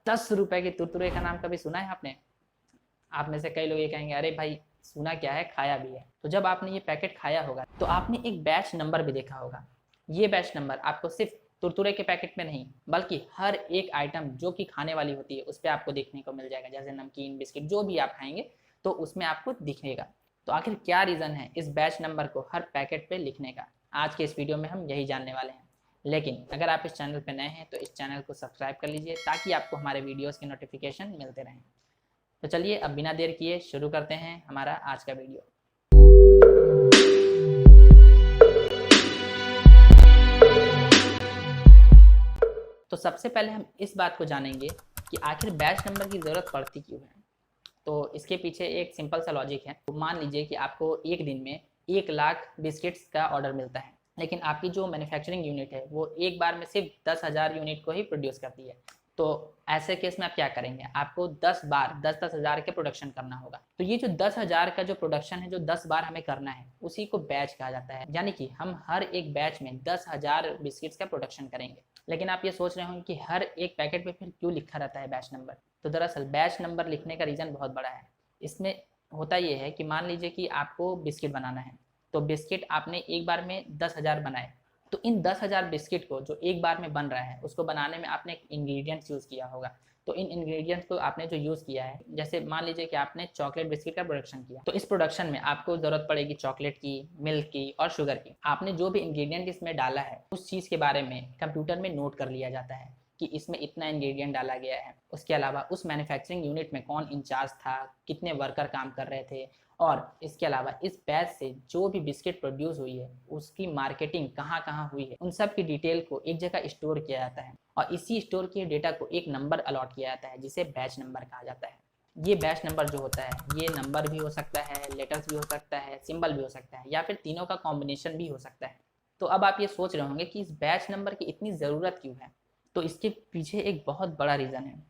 10 रुपए के कुरकुरे का नाम कभी सुना है आपने? आप में से कई लोग ये कहेंगे अरे भाई सुना क्या है, खाया भी है। तो जब आपने ये पैकेट खाया होगा तो आपने एक बैच नंबर भी देखा होगा। ये बैच नंबर आपको सिर्फ कुरकुरे के पैकेट में नहीं बल्कि हर एक आइटम जो कि खाने वाली होती है उस पर आपको देखने को मिल जाएगा। जैसे नमकीन, बिस्किट, जो भी आप खाएंगे तो उसमें आपको दिखेगा। तो आखिर क्या रीज़न है इस बैच नंबर को हर पैकेट पे लिखने का, आज के इस वीडियो में हम यही जानने वाले हैं। लेकिन अगर आप इस चैनल पर नए हैं तो इस चैनल को सब्सक्राइब कर लीजिए ताकि आपको हमारे वीडियोज़ के नोटिफिकेशन मिलते रहें। तो चलिए अब बिना देर किए शुरू करते हैं हमारा आज का वीडियो। तो सबसे पहले हम इस बात को जानेंगे कि आखिर बैच नंबर की ज़रूरत पड़ती क्यों है। तो इसके पीछे एक सिंपल सा लॉजिक है। तो मान लीजिए कि आपको एक दिन में 1 लाख बिस्किट्स का ऑर्डर मिलता है, लेकिन आपकी जो मैन्युफैक्चरिंग यूनिट है वो एक बार में सिर्फ 10,000 यूनिट को ही प्रोड्यूस करती है। तो ऐसे केस में आप क्या करेंगे, आपको 10 बार 10-10 हज़ार के प्रोडक्शन करना होगा। तो ये जो 10,000 का जो प्रोडक्शन है, जो 10 बार हमें करना है, उसी को बैच कहा जाता है। यानी कि हम हर एक बैच में 10,000 बिस्किट्स का प्रोडक्शन करेंगे। लेकिन आप ये सोच रहे होंगे कि हर एक पैकेट पे फिर क्यों लिखा रहता है बैच नंबर। तो दरअसल बैच नंबर लिखने का रीज़न बहुत बड़ा है। इसमें होता ये है कि मान लीजिए कि आपको बिस्किट बनाना है, तो बिस्किट आपने एक बार में 10,000 बनाए। तो इन 10,000 बिस्किट को जो एक बार में बन रहा है उसको बनाने में आपने एक इंग्रेडिएंट्स यूज़ किया होगा। तो इन इंग्रेडिएंट्स को आपने जो यूज़ किया है, जैसे मान लीजिए कि आपने चॉकलेट बिस्किट का प्रोडक्शन किया, तो इस प्रोडक्शन में आपको ज़रूरत पड़ेगी चॉकलेट की, मिल्क की और शुगर की। आपने जो भी इंग्रेडिएंट इसमें डाला है उस चीज़ के बारे में कंप्यूटर में नोट कर लिया जाता है कि इसमें इतना इंग्रेडिएंट डाला गया है। उसके अलावा उस मैन्युफैक्चरिंग यूनिट में कौन इंचार्ज था, कितने वर्कर काम कर रहे थे, और इसके अलावा इस बैच से जो भी बिस्किट प्रोड्यूस हुई है उसकी मार्केटिंग कहाँ कहाँ हुई है, उन सब की डिटेल को एक जगह स्टोर किया जाता है और इसी स्टोर किए डेटा को एक नंबर अलॉट किया जाता है जिसे बैच नंबर कहा जाता है। ये बैच नंबर जो होता है ये नंबर भी हो सकता है, लेटर्स भी हो सकता है, सिंबल भी हो सकता है, या फिर तीनों का कॉम्बिनेशन भी हो सकता है। तो अब आप ये सोच रहे होंगे कि इस बैच नंबर की इतनी ज़रूरत क्यों है। तो इसके पीछे एक बहुत बड़ा रीज़न है।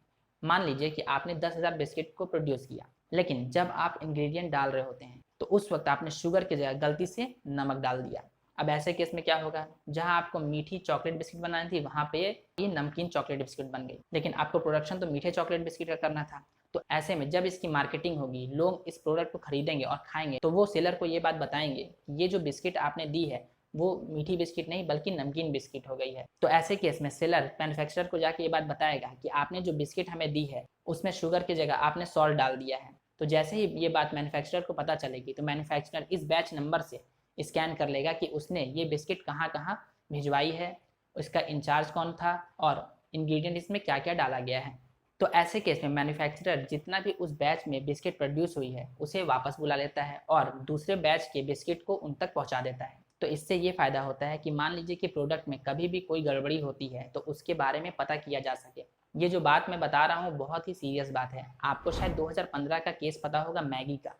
मान लीजिए कि आपने 10,000 बिस्किट को प्रोड्यूस किया, लेकिन जब आप इंग्रेडिएंट डाल रहे होते हैं तो उस वक्त आपने शुगर की जगह गलती से नमक डाल दिया। अब ऐसे केस में क्या होगा, जहां आपको मीठी चॉकलेट बिस्किट बनानी थी वहां पे ये नमकीन चॉकलेट बिस्किट बन गई, लेकिन आपको प्रोडक्शन तो मीठे चॉकलेट बिस्किट का करना था। तो ऐसे में जब इसकी मार्केटिंग होगी, लोग इस प्रोडक्ट को खरीदेंगे और खाएंगे, तो वो सेलर को ये बात बताएंगे कि ये जो बिस्किट आपने दी है वो मीठी बिस्किट नहीं बल्कि नमकीन बिस्किट हो गई है। तो ऐसे केस में सेलर मैन्युफैक्चरर को जाके ये बात बताएगा कि आपने जो बिस्किट हमें दी है उसमें शुगर की जगह आपने सॉल्ट डाल दिया है। तो जैसे ही ये बात मैन्युफैक्चरर को पता चलेगी तो मैन्युफैक्चरर इस बैच नंबर से स्कैन कर लेगा कि उसने ये बिस्किट कहाँ कहाँ भिजवाई है, उसका इंचार्ज कौन था और इंग्रेडिएंट इसमें क्या क्या डाला गया है। तो ऐसे केस में मैन्युफैक्चरर जितना भी उस बैच में बिस्किट प्रोड्यूस हुई है उसे वापस बुला लेता है और दूसरे बैच के बिस्किट को उन तक पहुंचा देता है। तो इससे ये फ़ायदा होता है कि मान लीजिए कि प्रोडक्ट में कभी भी कोई गड़बड़ी होती है तो उसके बारे में पता किया जा सके। ये जो बात मैं बता रहा हूँ बहुत ही सीरियस बात है। आपको शायद 2015 का केस पता होगा, मैगी का।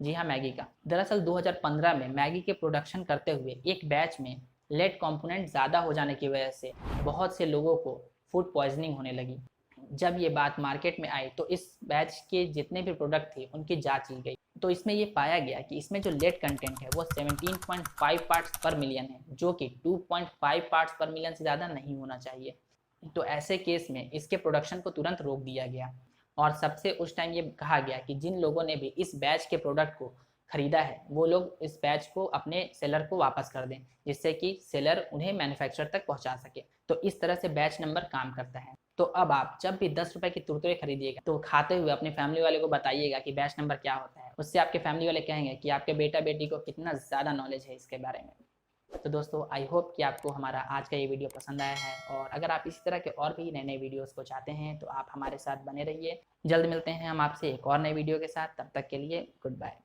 जी हाँ, मैगी का। दरअसल 2015 में मैगी के प्रोडक्शन करते हुए एक बैच में लेड कंपोनेंट ज़्यादा हो जाने की वजह से बहुत से लोगों को फूड पॉइजनिंग होने लगी। जब ये बात मार्केट में आई तो इस बैच के जितने भी प्रोडक्ट थे उनकी जांच की गई। तो इसमें ये पाया गया कि इसमें जो लेड कंटेंट है वो 17.5 पार्ट्स पर मिलियन है, जो कि 2.5 पार्ट्स पर मिलियन से ज़्यादा नहीं होना चाहिए। तो ऐसे केस में इसके प्रोडक्शन को तुरंत रोक दिया गया और सबसे उस टाइम ये कहा गया कि जिन लोगों ने भी इस बैच के प्रोडक्ट को खरीदा है वो लोग इस बैच को अपने सेलर को वापस कर दें, जिससे कि सेलर उन्हें मैन्युफैक्चरर तक पहुंचा सके। तो इस तरह से बैच नंबर काम करता है। तो अब आप जब भी 10 रुपए की कुरकुरे खरीदिएगा तो खाते हुए अपने फैमिली वाले को बताइएगा कि बैच नंबर क्या होता है। उससे आपके फैमिली वाले कहेंगे कि आपके बेटा बेटी को कितना ज़्यादा नॉलेज है इसके बारे में। तो दोस्तों आई होप कि आपको हमारा आज का ये वीडियो पसंद आया है, और अगर आप इसी तरह के और भी नए नए वीडियोस को चाहते हैं तो आप हमारे साथ बने रहिए। जल्द मिलते हैं हम आपसे एक और नए वीडियो के साथ, तब तक के लिए गुड बाय।